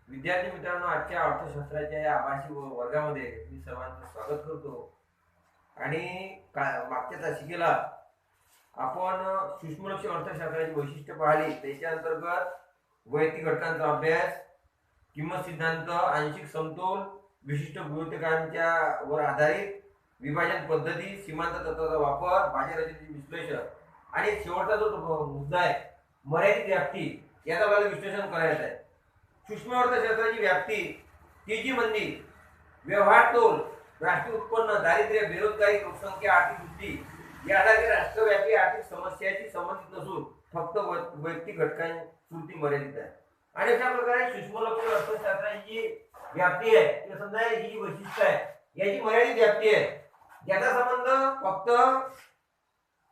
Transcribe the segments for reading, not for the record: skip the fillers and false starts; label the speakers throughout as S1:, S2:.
S1: विद्यार्थी मित्रांनो, आजच्या अर्थशास्त्राच्या या आभासी वर्गामध्ये मी सर्वांचं स्वागत करतो. आणि मागच्या तासिकेला आपण सूक्ष्मलक्ष्य अर्थशास्त्राची वैशिष्ट्य पाहिली. त्याच्या अंतर्गत वैयक्तिक घटकांचा अभ्यास, किंमत सिद्धांत, आंशिक समतोल, विशिष्ट गृहीतकांच्या वर आधारित विभाजन पद्धती, सीमांत तत्वाचा वापर, भाषा रचनेचे विश्लेषण आणि शेवटचा जो मुद्दा आहे मर्यादित व्याप्ती, याचा आपल्याला विश्लेषण करायचं आहे. सूक्ष्म अर्थशास्त्राची व्याप्ती, तेजी मंदी, व्यवहार तोल, राष्ट्रीय उत्पन्न, दारिद्र्य, बेरोजगारी, लोकसंख्या, आर्थिक वृद्धी यासारख्या राष्ट्रव्यापी आर्थिक समस्याशी संबंधित नसून फक्त वैयक्तिक घटकांपुरती मर्यादित आहे. आणि अशा प्रकारे सूक्ष्मलक्ष्य अर्थशास्त्राची जी व्याप्ती आहे किंवा समजा ही जी वैशिष्ट्य आहे याची मर्यादित व्याप्ती आहे, याचा संबंध फक्त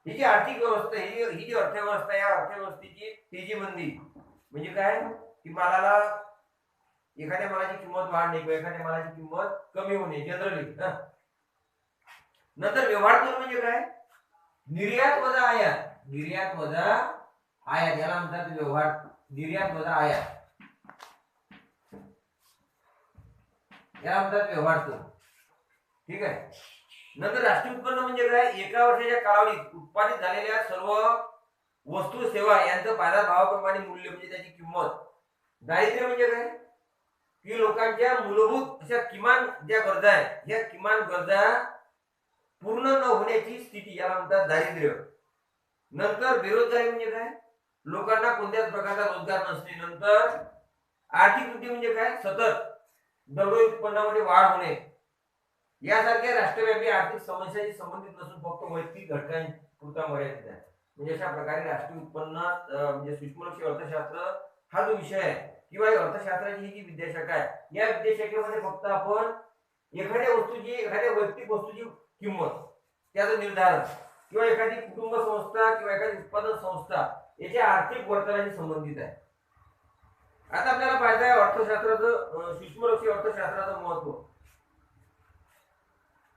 S1: ही जी आर्थिक व्यवस्था, ही जी अर्थव्यवस्था, या अर्थव्यवस्थेची तेजी मंदी म्हणजे काय की मालाला एखाद्या मालाची किंमत वाढणे किंवा एखाद्या मालाची किंमत कमी होणे जनरली. नंतर व्यवहार तोल म्हणजे काय, निर्यात वजा आयात, निर्यात वजा आयात याला म्हणतात व्यवहार, निर्यात वजा आयात याला म्हणतात व्यवहार तोल. ठीक आहे. नंतर राष्ट्रीय उत्पन्न म्हणजे काय, एका वर्षाच्या कालावधीत उत्पादित झालेल्या सर्व वस्तू सेवा यांचं बाजार भावाप्रमाणे मूल्य म्हणजे त्याची किंमत. दारिद्र्य म्हणजे काय की लोकांच्या मूलभूत अशा किमान ज्या गरजा आहेत या किमान गरजा पूर्ण न होण्याची स्थिती, याला म्हणतात दारिद्र्य. नंतर बेरोजगारी म्हणजे काय, लोकांना कोणत्याच प्रकारचा रोजगार नसणे. नंतर आर्थिक वृद्धी म्हणजे काय, सतत दररोज उत्पन्नामध्ये वाढ होणे. यासारख्या राष्ट्रव्यापी आर्थिक समस्याशी संबंधित नसून फक्त वैयक्तिक घटकांपुरता मर्यादित आहे. म्हणजे अशा प्रकारे राष्ट्रीय उत्पन्न म्हणजे सूक्ष्मलक्ष्य अर्थशास्त्र हा जो विषय आहे किंवा अर्थशास्त्राची ही जी विद्याशाखा आहे, या विद्याशाखेमध्ये फक्त आपण एखाद्या वस्तूची, एखाद्या वैयक्तिक वस्तूची किंमत, त्याचं निर्धारण किंवा एखादी कुटुंब संस्था किंवा एखादी उत्पादन संस्था याच्या आर्थिक वर्तनाशी संबंधित आहे. आता आपल्याला पाहायचं आहे अर्थशास्त्राचं, सूक्ष्मलक्ष्य अर्थशास्त्राचं महत्व.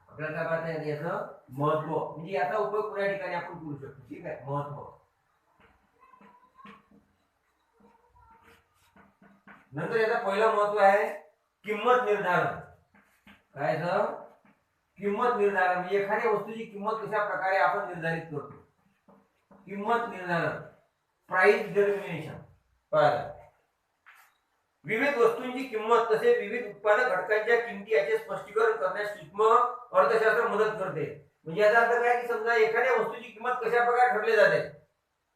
S1: आपल्याला काय पाहता येईल याचं महत्व म्हणजे याचा उपयोग कुठल्या ठिकाणी आपण करू शकतो. ठीक आहे. महत्व, नंतर याचा पहिला महत्व आहे किंमत निर्धारण. काय किंमत निर्धारण म्हणजे एखाद्या वस्तूची किंमत कशा प्रकारे आपण निर्धारित करतो. किंमत निर्धारण, प्राइस डिटर्मिनेशन. विविध वस्तूंची किंमत तसेच विविध उत्पादक घटकांच्या किमती याचे स्पष्टीकरण करण्यास सूक्ष्म अर्थशास्त्र मदत करते. म्हणजे याचा अर्थ काय की समजा एखाद्या वस्तूची किंमत कशा प्रकारे ठरली जाते,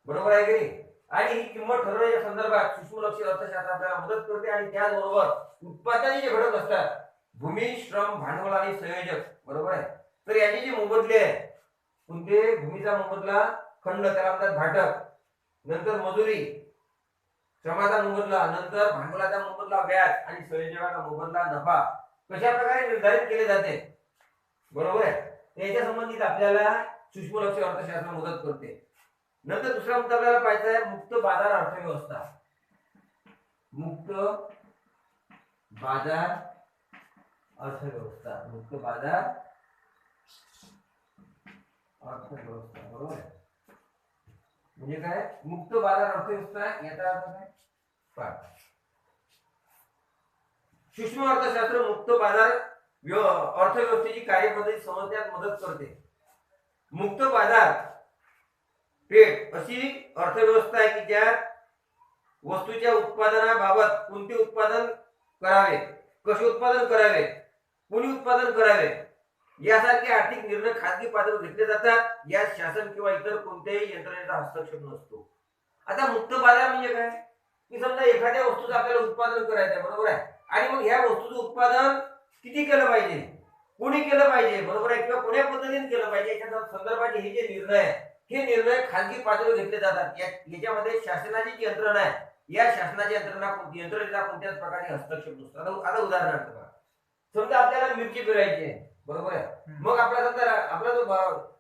S1: बरोबर आहे की नाही, आणि ही किंमत ठरवण्याच्या संदर्भात सूक्ष्मलक्ष्य अर्थशास्त्र आपल्याला मदत करते. आणि त्याचबरोबर उत्पादनाचे जे घटक असतात, भूमी, श्रम, भांडवल आणि संयोजक, बरोबर आहे, तर याचे जे मोबदले आहे, कोणते, भूमीचा मोबदला खंड त्याला म्हणतात भाटक, नंतर मजुरी, श्रमाचा मोबदला, नंतर भांडवलाचा मोबदला व्याज आणि संयोजकाचा मोबदला नफा कशा प्रकारे निर्धारित केले जाते, बरोबर आहे, याच्या संबंधित आपल्याला सूक्ष्मलक्ष्य अर्थशास्त्र मदत करते. नंतर दुसरा मुद्दा आपल्याला पाहायचा आहे मुक्त बाजार अर्थव्यवस्था. मुक्त बाजार अर्थव्यवस्था, मुक्त बाजार अर्थव्यवस्था, बरोबर आहे. म्हणजे काय मुक्त बाजार अर्थव्यवस्था, याचा अर्थ काय, सूक्ष्म अर्थशास्त्र मुक्त बाजार अर्थव्यवस्थेची कार्यपद्धती समजण्यास मदत करते. मुक्त बाजार पेठ अशी अर्थव्यवस्था आहे की ज्यात वस्तूच्या उत्पादनाबाबत कोणते उत्पादन करावे, कसे उत्पादन करावे, कोणी उत्पादन करावे यासारखे आर्थिक निर्णय खाजगी पातळीवर घेतले जातात. यात शासन किंवा इतर कोणत्याही यंत्रणेचा हस्तक्षेप नसतो. आता मुक्त बाजार म्हणजे काय की समजा एखाद्या वस्तूचं आपल्याला उत्पादन करायचं आहे, बरोबर आहे, आणि मग ह्या वस्तूचं उत्पादन किती केलं पाहिजे, कोणी केलं पाहिजे, बरोबर आहे, किंवा कोण्या पद्धतीने केलं पाहिजे, याच्या संदर्भात हे जे निर्णय आहे, हे निर्णय खाजगी पातळीवर घेतले जातात. याच्यामध्ये शासनाची जी यंत्रणा आहे, या शासनाची यंत्रणेचा कोणत्याच प्रकारे हस्तक्षेप नसतो. आता उदाहरणार्थ समजा आपल्याला मिरची पेरायची आहे, बरोबर आहे, मग आपला समजा आपला जो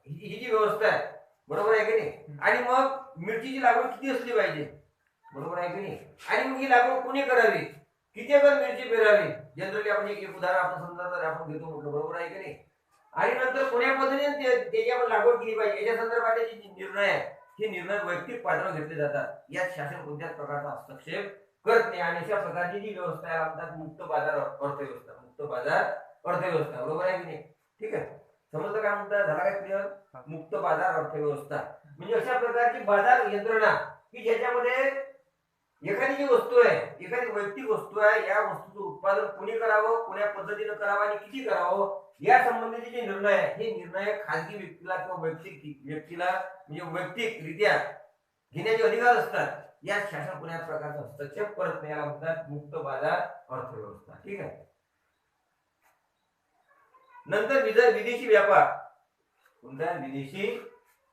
S1: ही जी व्यवस्था आहे, बरोबर आहे की नाही, आणि मग मिरचीची लागवड किती असली पाहिजे, बरोबर आहे की नाही, आणि मग ही लागवड कोणी करावी, किती एकर मिरची पेरावी, जनरली आपण एक उदाहरण आपण समजा आपण घेतो म्हटलं, बरोबर आहे की नाही, आणि नंतर कोण्या पद्धतीने त्याची आपण लागवड केली पाहिजे याच्या संदर्भातले जे निर्णय आहे हे निर्णय वैयक्तिक पातळीवर घेतले जातात. यात शासन कोणत्याच प्रकारचा हस्तक्षेप करत नाही आणि अशा प्रकारची जी व्यवस्था आहे म्हणतात मुक्त बाजार अर्थव्यवस्था. मुक्त बाजार अर्थव्यवस्था, बरोबर आहे की नाही? ठीक आहे, समजलं काय म्हणतात? झाला काय क्लिअर? मुक्त बाजार अर्थव्यवस्था म्हणजे अशा प्रकारची बाजार यंत्रणा की ज्याच्यामध्ये एखादी जी वस्तू आहे, एखादी वैयक्तिक वस्तू आहे, या वस्तूचं उत्पादन कोणी करावं, कोण्या पद्धतीने करावं आणि किती करावं या संबंधीचे जे निर्णय आहे, हे निर्णय खाजगी व्यक्तीला किंवा वैयक्तिक व्यक्तीला म्हणजे वैयक्तिकरित्या घेण्याचे अधिकार असतात. या शासन कोण्या प्रकारचा हस्तक्षेप करत नाही, याला म्हणतात मुक्त बाजार अर्थव्यवस्था. ठीक आहे. नंतर विदेशी व्यापार. कोणता? विदेशी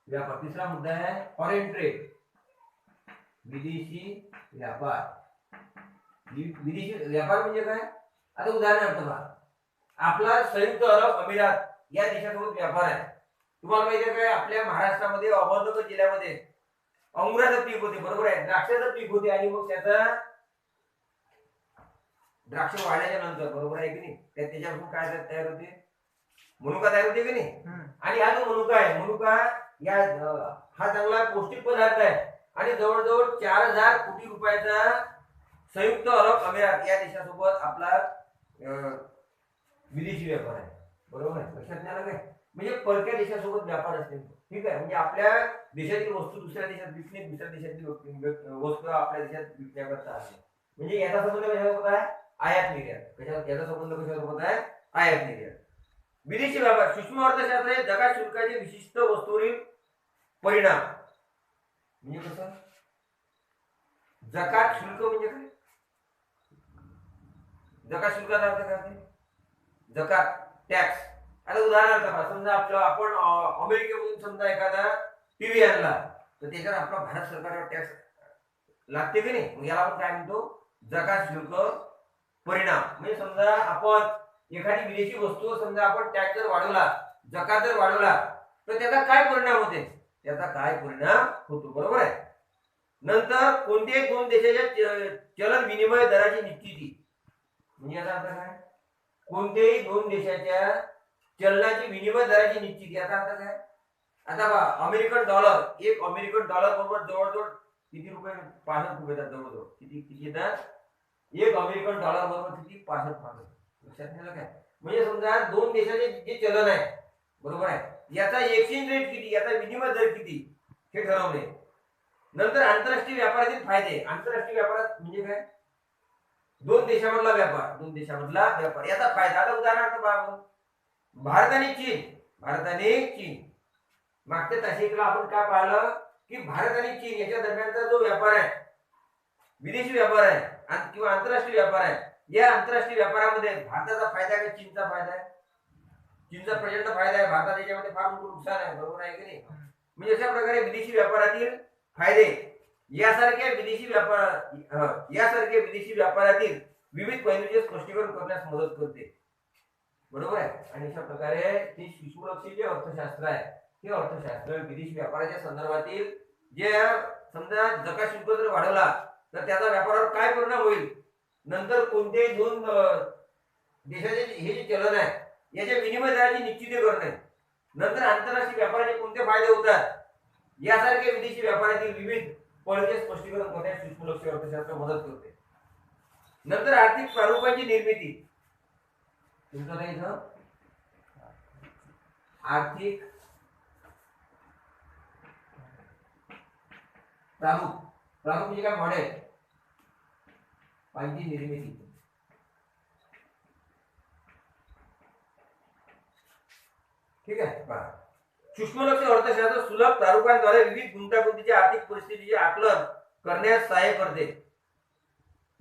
S1: व्यापार. तिसरा मुद्दा आहे फॉरेन ट्रेड. विदेशी व्यापार. विदेशी व्यापार म्हणजे काय? आता उदाहरणार्थ पहा, आपला संयुक्त अरब अमिरात या देशासोबत व्यापार आहे. तुम्हाला माहिती आहे काय? आपल्या महाराष्ट्रामध्ये अहमदनगर जिल्ह्यामध्ये अंगुराचं पीक होते, बरोबर आहे, द्राक्षाचं पीक होते आणि मग त्याचा द्राक्ष वाढल्याच्या नंतर, बरोबर आहे की नाही, त्याच्यापासून काय तयार होते? मनुका तयार होते की नाही? आणि हा जो मनुका आहे, मनुका या हा चांगला पौष्टिक पदार्थ आहे आणि जवळजवळ 4000 कोटी रुपयाचा संयुक्त अरब अमिरात या देशासोबत आपला विदेशी व्यापार आहे, बरोबर आहे. लक्षात नाही आलं काय? म्हणजे परक्या देशासोबत व्यापार असते. ठीक आहे, म्हणजे आपल्या देशातील वस्तू दुसऱ्या देशात विकणे, दुसऱ्या देशातील वस्तू आपल्या देशात विकण्याकरता आहे. म्हणजे याचा संबंध कशासोबत आहे? आयात निर्यात. याचा संबंध कशासोबत आहे? आयात निर्यात. विदेशी व्यापार सूक्ष्म अर्थशास्त्र हे जगात शुल्काचे विशिष्ट वस्तूवरील परिणाम. म्हणजे कसं? जकात शुल्क म्हणजे काय? जकात शुल्काचा अर्थ काय? जकात, टॅक्स. आता उदाहरणार्थ समजा आपण अमेरिकेमधून समजा एखादा टीव्ही आणला तर त्याच्यावर आपला भारत सरकारवर टॅक्स लागते की नाही? याला आपण काय म्हणतो? जकात शुल्क परिणाम. म्हणजे समजा आपण एखादी विदेशी वस्तू समजा आपण टॅक्स जर वाढवला, जकात जर वाढवला तर त्याचा काय परिणाम होते? त्याचा काय परिणाम होतो, बरोबर आहे. नंतर कोणत्याही दोन देशाच्या चलन विनिमय दराची निश्चिती. म्हणजे याचा अर्थ काय? कोणत्याही दोन देशाच्या चलनाची विनिमय दराची निश्चिती. याचा अर्थ काय? आता पहा, अमेरिकन डॉलर, एक अमेरिकन डॉलर बरोबर जवळजवळ किती रुपये? 65 रुपये येतात जवळजवळ. किती येतात? एक अमेरिकन डॉलर बरोबर किती? 65. लक्षात नाही काय? म्हणजे समजा दोन देशाचे जे चलन आहे, बरोबर आहे, याचा एक्सचेंज रेट किती, याचा विनिमय दर किती हे ठरवणे. नंतर आंतरराष्ट्रीय व्यापारातील फायदे. आंतरराष्ट्रीय व्यापारात म्हणजे काय? दोन देशामधला व्यापार, दोन देशामधला व्यापार याचा फायदा. आता उदाहरणार्थ पहा, भारत आणि चीन. मागच्या तासिकेला आपण काय पाहिलं की भारत आणि चीन याच्या दरम्यानचा जो व्यापार आहे, विदेशी व्यापार आहे किंवा आंतरराष्ट्रीय व्यापार आहे, या आंतरराष्ट्रीय व्यापारामध्ये भारताचा फायदा आहे का चीनचा फायदा आहे? चीनचा प्रचंड फायदा आहे. भारतात याच्यामध्ये फार मोठं नुकसान आहे, बरोबर आहे की नाही? म्हणजे अशा प्रकारे विदेशी व्यापारातील फायदे यासारख्या विदेशी व्यापारातील विविध पैलूंचे स्पष्टीकरण करण्यास मदत करते, बरोबर आहे. आणि अशा प्रकारे ते सूक्ष्मलक्षी जे अर्थशास्त्र आहे, हे अर्थशास्त्र विदेशी व्यापाराच्या संदर्भातील जे समजा जकात शुल्क जर वाढवला तर त्याचा व्यापारावर काय परिणाम होईल, नंतर कोणत्याही दोन देशाचे हे जे चलन आहे याच्या विनिमय दराची निश्चिती करणे, नंतर आंतरराष्ट्रीय व्यापाराचे कोणते फायदे होतात, यासारखे विदेशी व्यापारातील विविध पैलूंचे स्पष्टीकरण करण्यास सूक्ष्मलक्षी अर्थशास्त्र मदत करते. नंतर आर्थिक प्रारूपांची निर्मिती. तुमचं इथं आर्थिक प्रारूप म्हणजे काय? मॉडेल पाहिजे निर्मिती. ठीक आहे. पहा, सूक्ष्मलक्षी अर्थशास्त्र सुलभ प्रारूपांद्वारे विविध गुंतागुंतीच्या आर्थिक परिस्थितीचे आकलन करण्यास सहाय्य करते.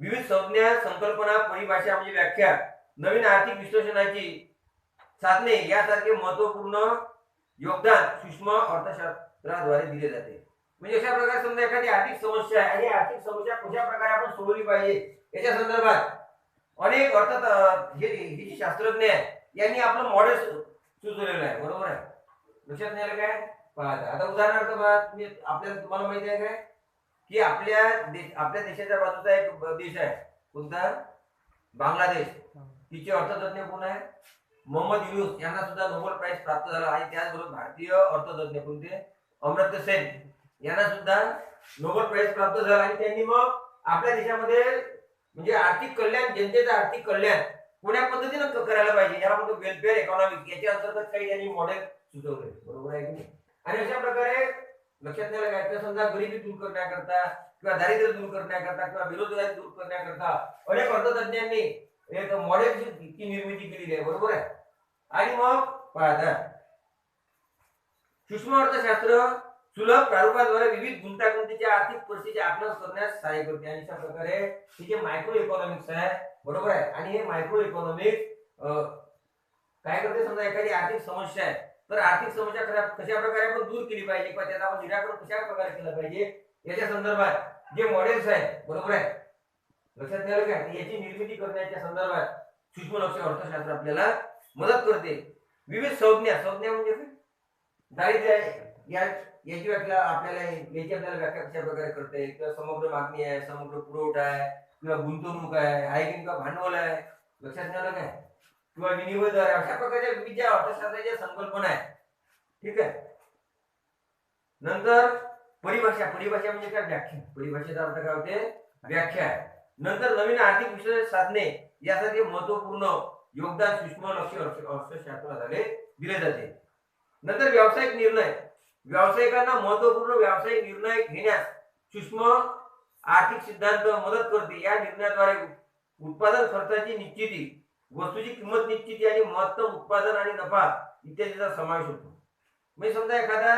S1: विविध संज्ञा, संकल्पना, परिभाषा म्हणजे व्याख्या, नवीन आर्थिक विश्लेषणाची साधने यासारखे महत्वपूर्ण योगदान सूक्ष्म अर्थशास्त्राद्वारे दिले जाते. म्हणजे अशा प्रकारे समजा एखादी आर्थिक समस्या आहे आणि आर्थिक समस्या कशा प्रकारे आपण सोडवली पाहिजे याच्या संदर्भात अनेक हे शास्त्रज्ञ आहेत यांनी आपलं मॉडेल सुचवलेलं आहे, बरोबर आहे. लक्षात नाही आलं काय? पहा, आता उदाहरणार्थ तुम्हाला माहिती आहे काय की आपल्या देशाच्या बाजूचा एक देश आहे, कोणता? बांगलादेश. तिचे अर्थतज्ञ कोण आहे? मोहम्मद युनूस. यांना सुद्धा नोबेल प्राइज प्राप्त झाला आहे. त्याचबरोबर भारतीय अर्थतज्ञ कोणते? अमर्त्य सेन यांना सुद्धा नोबेल प्राइज प्राप्त झाला आणि त्यांनी मग आपल्या देशामध्ये म्हणजे आर्थिक कल्याण, जनतेचं आर्थिक कल्याण कोण्या पद्धतीनं करायला पाहिजे याला म्हणतो वेलफेअर इकॉनॉमिक्स. याच्या अंतर्गत काही त्यांनी मॉडेल सुचवले, बरोबर आहे की नाही. आणि अशा प्रकारे लक्षात घ्यायला काय, समजा गरिबी दूर करण्याकरता किंवा दारिद्र्य दूर करण्याकरता किंवा बेरोजगारी दूर करण्याकरता अनेक अर्थतज्ञांनी एक मॉडेलची निर्मिती केलेली आहे, बरोबर आहे. आणि मग पहा, सूक्ष्म अर्थशास्त्र सुलभ प्रारूपाद्वारे विविध गुंतागुंतीच्या आर्थिक परिस्थितीचे आकलन करण्यास सहाय्य करते. आणि अशा प्रकारे हे जे मायक्रो इकॉनॉमिक्स आहे, बरोबर आहे. आणि हे मायक्रो इकॉनॉमिक्स काय करते, समजा एखादी आर्थिक समस्या आहे तर आर्थिक समस्या कशा प्रकारे आपण दूर केली पाहिजे किंवा त्याचं आपण निराकरण कशा प्रकारे केलं पाहिजे याच्या संदर्भात जे मॉडेल्स आहेत, बरोबर आहे. लक्षात घ्यायला काय, याची निर्मिती करण्याच्या संदर्भात सूक्ष्म लक्ष अर्थशास्त्र आपल्याला मदत करते. विविध संज्ञा म्हणजे दारिद्र्य याची व्याख्या आपल्याला व्याख्या कशा प्रकारे करते, किंवा समग्र मागणी आहे, समग्र पुरवठा आहे, किंवा गुंतवणूक आहे की किंवा भांडवल आहे, लक्षात घ्यायला काय, किंवा विनिमय दर, अशा प्रकारच्या विविध अर्थशास्त्राच्या संकल्पना आहे, ठीक आहे. नंतर परिभाषा म्हणजे काय, व्याख्या. परिभाषेचा अर्थ काय होते, व्याख्या आहे. नंतर नवीन आर्थिक विश्लेषण साधने यासाठी महत्वपूर्ण योगदान सूक्ष्म लक्ष अर्थशास्त्राला दिले जाते. नंतर व्यावसायिक निर्णय, व्यावसायिकांना महत्वपूर्ण व्यावसायिक निर्णय घेण्यास सूक्ष्म आर्थिक सिद्धांत मदत करते. या निर्णयाद्वारे उत्पादन खर्चाची निश्चिती, वस्तूची किंमत निश्चिती आणि महत्तम उत्पादन आणि नफा इत्यादीचा समावेश होतो. म्हणजे समजा एखादा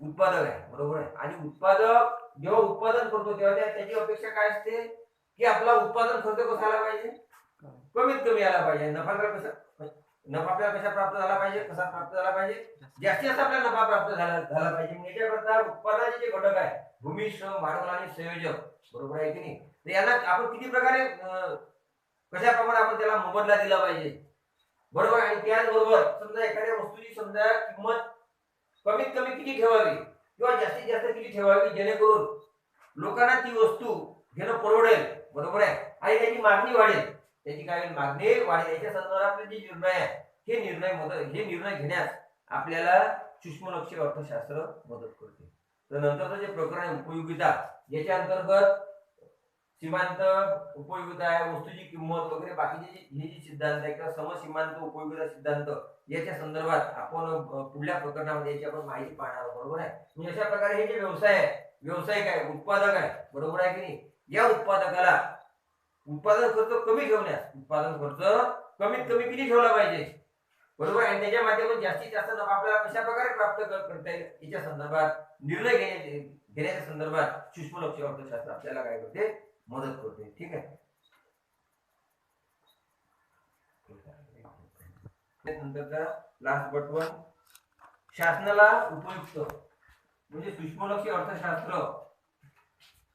S1: उत्पादक आहे, बरोबर आहे, आणि उत्पादक जेव्हा उत्पादन करतो तेव्हा त्याची अपेक्षा काय असते की आपला उत्पादन खर्च कसा आला पाहिजे, कमीत कमी आला पाहिजे. नफा आपल्याला कसा प्राप्त झाला पाहिजे, जास्तीत जास्त आपल्याला नफा प्राप्त झाला पाहिजे. याच्याकरता उत्पादनाचे जे घटक आहे, भूमी, श्रम, भांडवल आणि संयोजक, बरोबर आहे की नाही. तर यांना आपण किती प्रकारे कशाप्रमाणे आपण त्याला मोबदला दिला पाहिजे, बरोबर. आणि त्याचबरोबर समजा एखाद्या वस्तूची समजा किंमत कमीत कमी किती ठेवावी किंवा जास्तीत जास्त किती ठेवावी, जेणेकरून लोकांना ती वस्तू घेणं परवडेल, बरोबर आहे, आणि त्याची मागणी वाढेल. त्याची काय मागणी वाढेल याच्या संदर्भात जे निर्णय आहे हे निर्णय घेण्यास आपल्याला सूक्ष्म लक्ष अर्थशास्त्र मदत करते. तर नंतरचं जे प्रकरण उपयोगिता, याच्या अंतर्गत सीमांत उपयोगिता आहे, वस्तूची किंमत वगैरे बाकीचे हे जे सिद्धांत आहे किंवा समसीमांत उपयोगिता सिद्धांत याच्या संदर्भात आपण पुढल्या प्रकरणामध्ये याची आपण माहिती पाहणार, बरोबर आहे. म्हणजे अशा प्रकारे हे जे व्यवसाय आहे, व्यावसायिक आहे, उत्पादक आहे, बरोबर आहे की नाही, या उत्पादकाला उत्पादन खर्च कमी ठेवण्यास, उत्पादन खर्च कमीत कमी किती ठेवला पाहिजे, बरोबर. आणि त्याच्या माध्यमातून जास्तीत जास्त नफा आपल्याला कशा प्रकारे प्राप्त करता येईल याच्या संदर्भात निर्णय घेण्याच्या संदर्भात सूक्ष्म लक्ष अर्थशास्त्र आपल्याला काय करते, मदत करते, ठीक आहे. नंतरचा लास्ट बट वन, शासनाला उपयुक्त म्हणजे सूक्ष्म लक्ष अर्थशास्त्र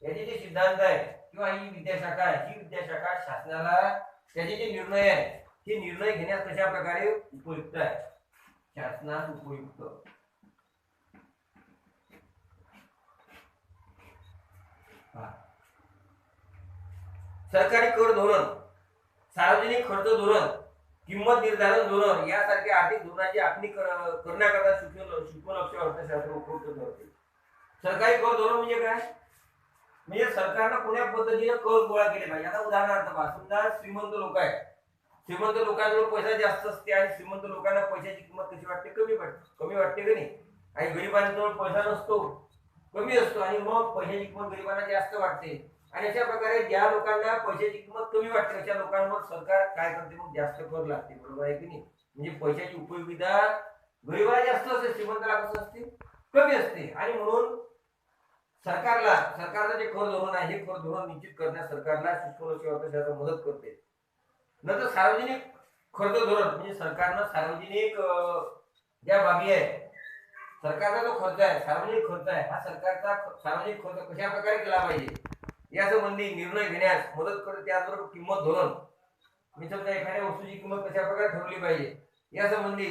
S1: याचे जे सिद्धांत आहे किंवा ही विद्याशाखा आहे, ही विद्याशाखा शासनाला त्याचे जे निर्णय आहे हे निर्णय घेण्यास कशा प्रकारे उपयुक्त आहे, शासनास उपयुक्त. सरकारी कर धोरण, सार्वजनिक खर्च धोरण, किंमत निर्धारण धोरण यासारख्या आर्थिक धोरणाची आखणी करण्याकरता सूक्ष्म लक्ष अर्थशास्त्र उपयुक्त ठरते. सरकारी कर धोरण म्हणजे काय, म्हणजे सरकारनं कोण्या पद्धतीने कर गोळा केले पाहिजे. आता उदाहरणार्थ पहा, समजा श्रीमंत लोक आहेत, श्रीमंत लोकांजवळ पैसा जास्त असते आणि श्रीमंत लोकांना पैशाची किंमत कशी वाटते, कमी वाटते की नाही. आणि गरिबांजवळ पैसा नसतो, कमी असतो, आणि मग पैशाची किंमत गरिबांना जास्त वाटते. आणि अशा प्रकारे ज्या लोकांना पैशाची किंमत कमी वाटते अशा लोकांवर सरकार काय करते, मग जास्त कर लागते, बरोबर आहे की नाही. म्हणजे पैशाची उपयोगिता गरिबाला जास्त असते, श्रीमंताला कसं असते, कमी असते. आणि म्हणून सरकारचं जे कर धोरण आहे हे कर धोरण निश्चित करण्यास सरकारला सूक्ष्म लक्ष अर्थशास्त्र मदत करते. नंतर सार्वजनिक खर्च धोरण म्हणजे सरकारनं सार्वजनिक ज्या बाबी आहे, सरकारचा जो खर्च आहे, सार्वजनिक खर्च आहे, हा सरकारचा सार्वजनिक खर्च कशा प्रकारे केला पाहिजे या संबंधी निर्णय घेण्यास मदत करते. त्याचबरोबर किंमत धोरण म्हणजे समजा एखाद्या वस्तूची किंमत कशा प्रकारे ठरवली पाहिजे या संबंधी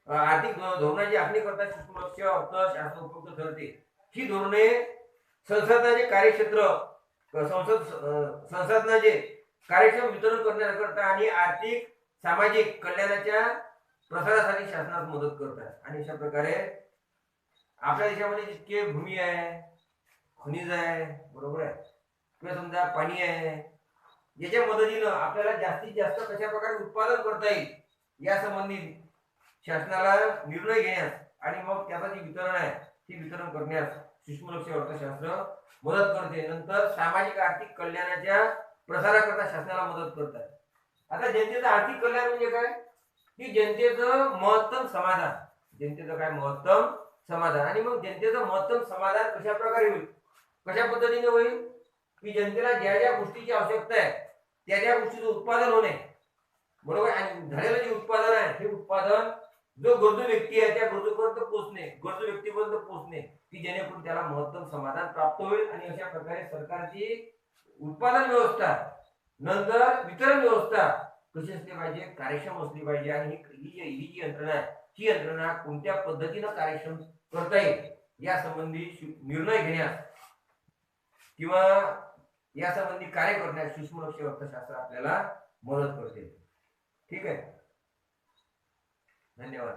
S1: आर्थिक धोरणाची आखणी करता सूक्ष्म लक्ष अर्थशास्त्र उपयुक्त ठरते. ही धोरणे संसाधनाचे कार्यक्षेत्र, संसाधनाचे कार्यक्षम वितरण करण्याकरता आणि आर्थिक सामाजिक कल्याणाच्या प्रसारासाठी शासनास मदत करतात. आणि अशा प्रकारे आपल्या देशामध्ये जितके भूमी आहे, खनिज आहे, बरोबर आहे, किंवा समजा पाणी आहे, याच्या मदतीनं आपल्याला जास्तीत जास्त कशा प्रकारे उत्पादन करता येईल या संबंधी शासनाला निर्णय घेण्यास आणि मग त्याचं जे वितरण आहे ते वितरण करण्यास सूक्ष्मलक्ष्य अर्थशास्त्र मदत करते. नंतर सामाजिक आर्थिक कल्याणाच्या प्रसाराकरता शासनाला मदत करतात. आता जनतेचं आर्थिक कल्याण म्हणजे काय, की जनतेचं महत्तम समाधान, जनतेचं काय महत्तम समाधान. आणि मग जनतेचं महत्तम समाधान कशा प्रकारे होईल, कशा पद्धतीने होईल, की जनतेला ज्या ज्या गोष्टीची आवश्यकता आहे त्या त्या गोष्टीचं उत्पादन होणे, बरोबर. आणि झालेलं जे उत्पादन आहे हे उत्पादन जो गरजू व्यक्ती आहे त्या गरजूपर्यंत पोहोचणे, गरजू व्यक्तीपर्यंत पोहोचणे, की जेणेकरून त्याला महत्तम समाधान प्राप्त होईल. आणि अशा प्रकारे सरकारची उत्पादन व्यवस्था नंतर वितरण व्यवस्था कशी असली पाहिजे, कार्यक्षम असली पाहिजे. आणि ही जी यंत्रणा आहे ही यंत्रणा कोणत्या पद्धतीनं कार्यक्षम करता येईल या संबंधी निर्णय घेण्यास किंवा यासंबंधी कार्य करण्यास सूक्ष्मलक्ष्य अर्थशास्त्र आपल्याला मदत करते. ठीक आहे, धन्यवाद.